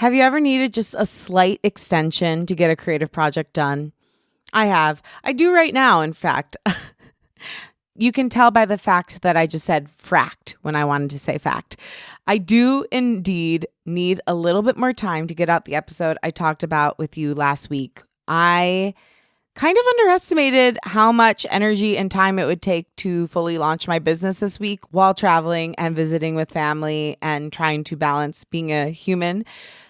Have you ever needed just a slight extension to get a creative project done? I have. I do right now, in fact. You can tell by the fact that I just said fract when I wanted to say fact. I do indeed need a little bit more time to get out the episode I talked about with you last week. I kind of underestimated how much energy and time it would take to fully launch my business this week while traveling and visiting with family and trying to balance being a human.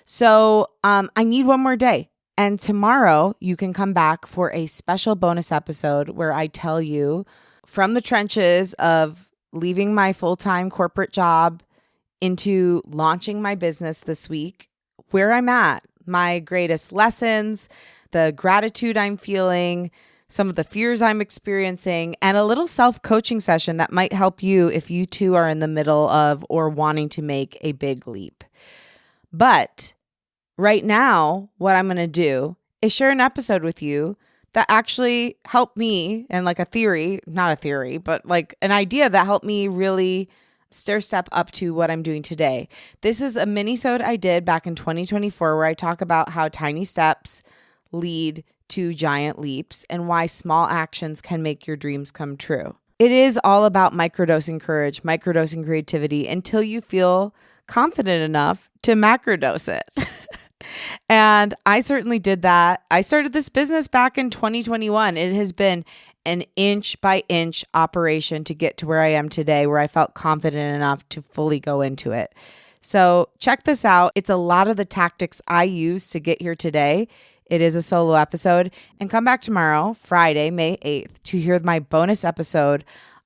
So I need one more day. And tomorrow you can come back for a special bonus episode where I tell you from the trenches of leaving my full-time corporate job into launching my business this week, where I'm at, my greatest lessons, the gratitude I'm feeling, some of the fears I'm experiencing, and a little self-coaching session that might help you if you too are in the middle of or wanting to make a big leap. But right now, what I'm going to do is share an episode with you that actually helped me, and like a theory, not a theory, but like an idea that helped me really stair step up to what I'm doing today. This is a minisode I did back in 2024 where I talk about how tiny steps lead to giant leaps and why small actions can make your dreams come true. It is all about microdosing courage, microdosing creativity until you feel confident enough to macrodose it. And I certainly did that. I started this business back in 2021. It has been an inch by inch operation to get to where I am today, where I felt confident enough to fully go into it. So check this out. It's a lot of the tactics I use to get here today. It is a solo episode. And come back tomorrow, Friday, May 8th, to hear my bonus episode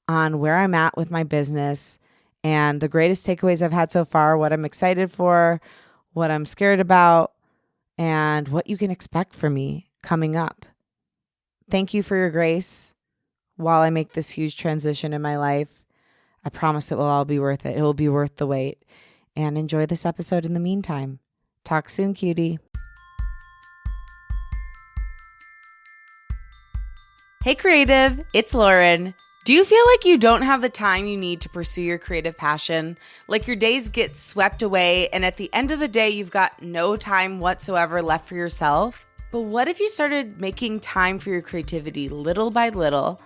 on where I'm at with my business and the greatest takeaways I've had so far, what I'm excited for, what I'm scared about, and what you can expect from me coming up. Thank you for your grace while I make this huge transition in my life. I promise it will all be worth it. It will be worth the wait. And enjoy this episode in the meantime. Talk soon, cutie. Hey, creative, it's Lauren. Do you feel like you don't have the time you need to pursue your creative passion? Like your days get swept away and at the end of the day, you've got no time whatsoever left for yourself? But what if you started making time for your creativity little by little,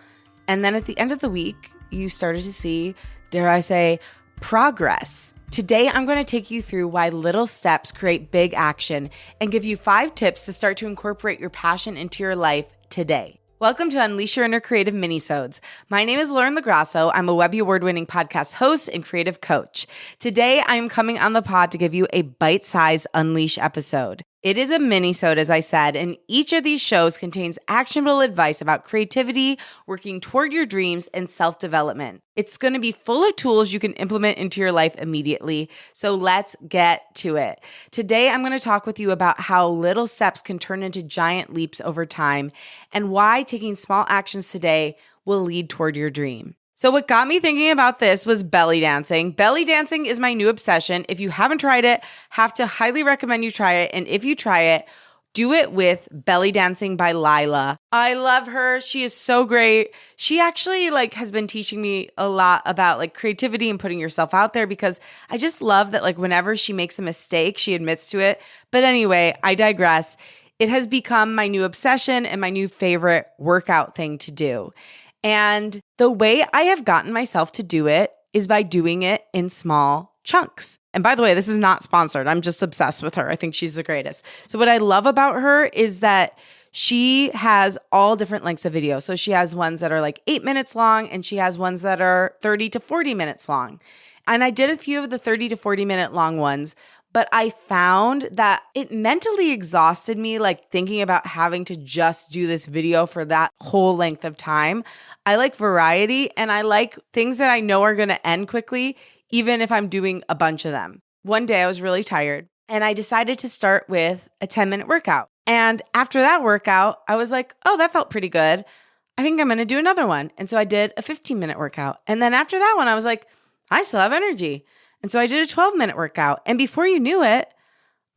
and then at the end of the week, you started to see, dare I say, progress? Today, I'm going to take you through why little steps create big action and give you 5 tips to start to incorporate your passion into your life today. Welcome to Unleash Your Inner Creative Minisodes. My name is Lauren LaGrasso. I'm a Webby Award-winning podcast host and creative coach. Today, I am coming on the pod to give you a bite-sized Unleash episode. It is a minisode, as I said, and each of these shows contains actionable advice about creativity, working toward your dreams, and self-development. It's going to be full of tools you can implement into your life immediately, so let's get to it. Today, I'm going to talk with you about how little steps can turn into giant leaps over time, and why taking small actions today will lead toward your dream. So what got me thinking about this was belly dancing. Belly dancing is my new obsession. If you haven't tried it, have to highly recommend you try it. And if you try it, do it with Belly Dancing by Lila. I love her. She is so great. She actually has been teaching me a lot about creativity and putting yourself out there, because I just love that whenever she makes a mistake, she admits to it. But anyway, I digress. It has become my new obsession and my new favorite workout thing to do. And the way I have gotten myself to do it is by doing it in small chunks. And by the way, this is not sponsored. I'm just obsessed with her. I think she's the greatest. So what I love about her is that she has all different lengths of video. So she has ones that are 8 minutes long, and she has ones that are 30 to 40 minutes long. And I did a few of the 30 to 40 minute long ones, but I found that it mentally exhausted me, thinking about having to just do this video for that whole length of time. I like variety, and I like things that I know are going to end quickly, even if I'm doing a bunch of them. One day I was really tired, and I decided to start with a 10-minute workout. And after that workout, I was like, oh, that felt pretty good. I think I'm going to do another one. And so I did a 15-minute workout. And then after that one, I was like, I still have energy. And so I did a 12-minute workout. And before you knew it,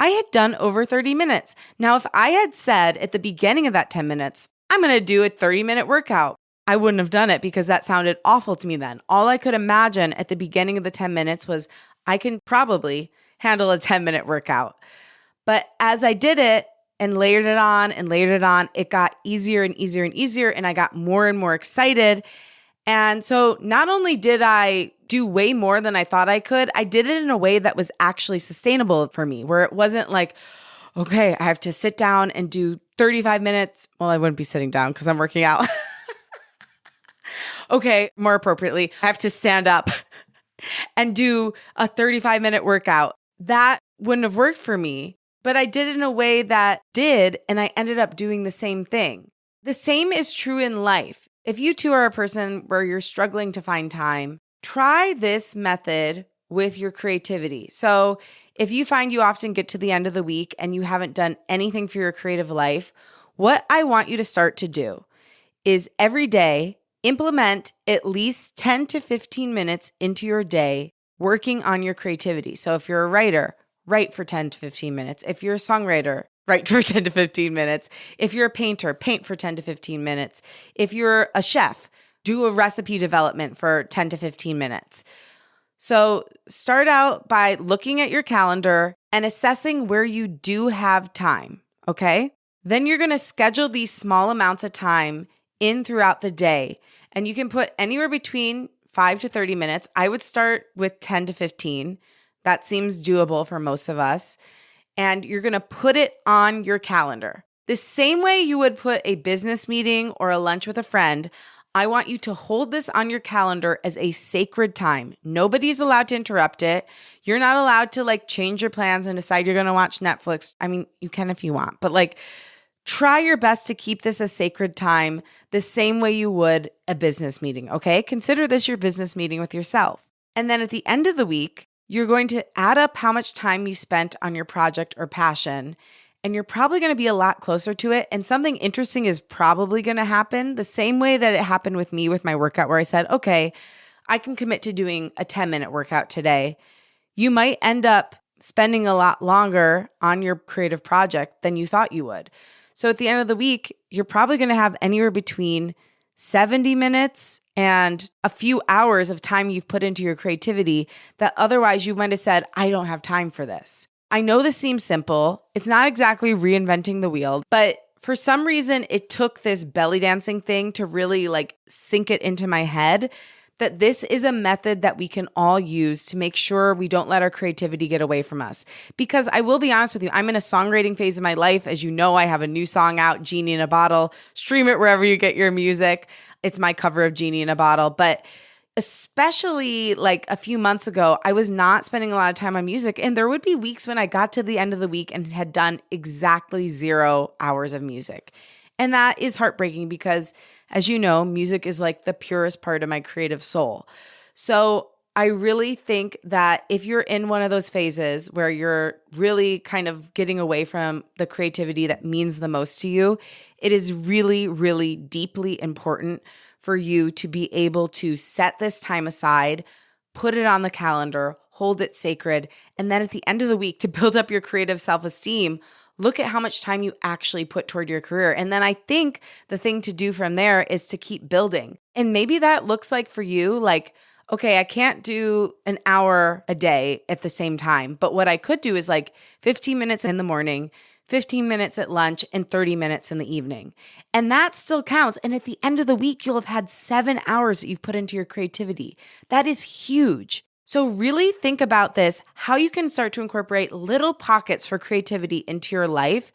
I had done over 30 minutes. Now, if I had said at the beginning of that 10 minutes, I'm going to do a 30-minute workout, I wouldn't have done it, because that sounded awful to me then. All I could imagine at the beginning of the 10 minutes was I can probably handle a 10-minute workout. But as I did it and layered it on and layered it on, it got easier and easier and easier, and I got more and more excited. And so not only did I do way more than I thought I could, I did it in a way that was actually sustainable for me, where it wasn't like, okay, I have to sit down and do 35 minutes. Well, I wouldn't be sitting down because I'm working out. Okay, more appropriately, I have to stand up and do a 35-minute workout. That wouldn't have worked for me, but I did it in a way that did, and I ended up doing the same thing. The same is true in life. If you too are a person where you're struggling to find time, try this method with your creativity. So if you find you often get to the end of the week and you haven't done anything for your creative life, what I want you to start to do is every day implement at least 10 to 15 minutes into your day working on your creativity. So if you're a writer, write for 10 to 15 minutes. If you're a songwriter, write for 10 to 15 minutes. If you're a painter, paint for 10 to 15 minutes. If you're a chef, do a recipe development for 10 to 15 minutes. So start out by looking at your calendar and assessing where you do have time, okay? Then you're going to schedule these small amounts of time in throughout the day. And you can put anywhere between 5 to 30 minutes. I would start with 10 to 15. That seems doable for most of us. And you're going to put it on your calendar. The same way you would put a business meeting or a lunch with a friend, I want you to hold this on your calendar as a sacred time. Nobody's allowed to interrupt it. You're not allowed to change your plans and decide you're going to watch Netflix. I mean, you can if you want, but try your best to keep this a sacred time the same way you would a business meeting, okay? Consider this your business meeting with yourself. And then at the end of the week, you're going to add up how much time you spent on your project or passion, and you're probably going to be a lot closer to it. And something interesting is probably going to happen the same way that it happened with me with my workout, where I said, okay, I can commit to doing a 10-minute workout today. You might end up spending a lot longer on your creative project than you thought you would. So at the end of the week, you're probably going to have anywhere between 70 minutes and a few hours of time you've put into your creativity that otherwise you might have said, I don't have time for this. I know this seems simple. It's not exactly reinventing the wheel, but for some reason, it took this belly dancing thing to really sink it into my head that this is a method that we can all use to make sure we don't let our creativity get away from us. Because I will be honest with you, I'm in a songwriting phase of my life. As you know, I have a new song out, Genie in a Bottle. Stream it wherever you get your music. It's my cover of Genie in a Bottle. But especially a few months ago, I was not spending a lot of time on music. And there would be weeks when I got to the end of the week and had done exactly 0 hours of music. And that is heartbreaking because, as you know, music is the purest part of my creative soul. So I really think that if you're in one of those phases where you're really kind of getting away from the creativity that means the most to you, it is really, really deeply important for you to be able to set this time aside, put it on the calendar, hold it sacred, and then at the end of the week to build up your creative self-esteem, look at how much time you actually put toward your career. And then I think the thing to do from there is to keep building. And maybe that looks like for you, okay, I can't do an hour a day at the same time. But what I could do is 15 minutes in the morning, 15 minutes at lunch, and 30 minutes in the evening. And that still counts. And at the end of the week, you'll have had 7 hours that you've put into your creativity. That is huge. So really think about this, how you can start to incorporate little pockets for creativity into your life.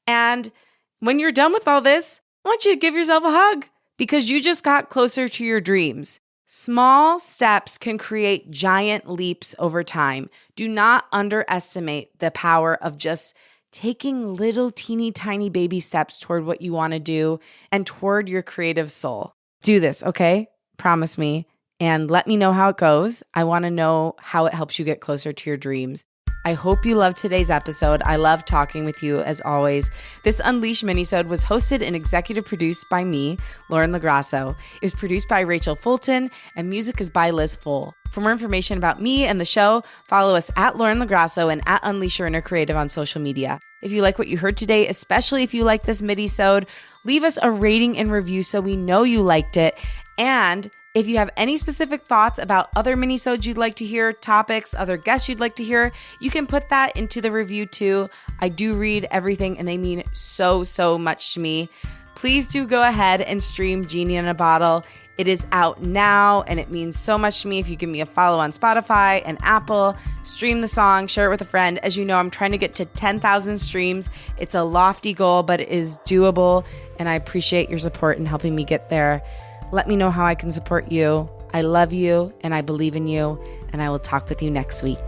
And when you're done with all this, I want you to give yourself a hug because you just got closer to your dreams. Small steps can create giant leaps over time. Do not underestimate the power of just taking little teeny tiny baby steps toward what you want to do and toward your creative soul. Do this, okay? Promise me. And let me know how it goes. I want to know how it helps you get closer to your dreams. I hope you loved today's episode. I love talking with you as always. This Unleash minisode was hosted and executive produced by me, Lauren LaGrasso. It was produced by Rachel Fulton and music is by Liz Full. For more information about me and the show, follow us at Lauren LaGrasso and at Unleash Your Inner Creative on social media. If you like what you heard today, especially if you like this minisode, leave us a rating and review so we know you liked it. And If you have any specific thoughts about other minisodes you'd like to hear, topics, other guests you'd like to hear, you can put that into the review too. I do read everything and they mean so much to me. Please do go ahead and stream Genie in a Bottle. It is out now and it means so much to me if you give me a follow on Spotify and Apple. Stream the song, share it with a friend. As you know, I'm trying to get to 10,000 streams. It's a lofty goal, but it is doable, and I appreciate your support in helping me get there. Let me know how I can support you. I love you and I believe in you, and I will talk with you next week.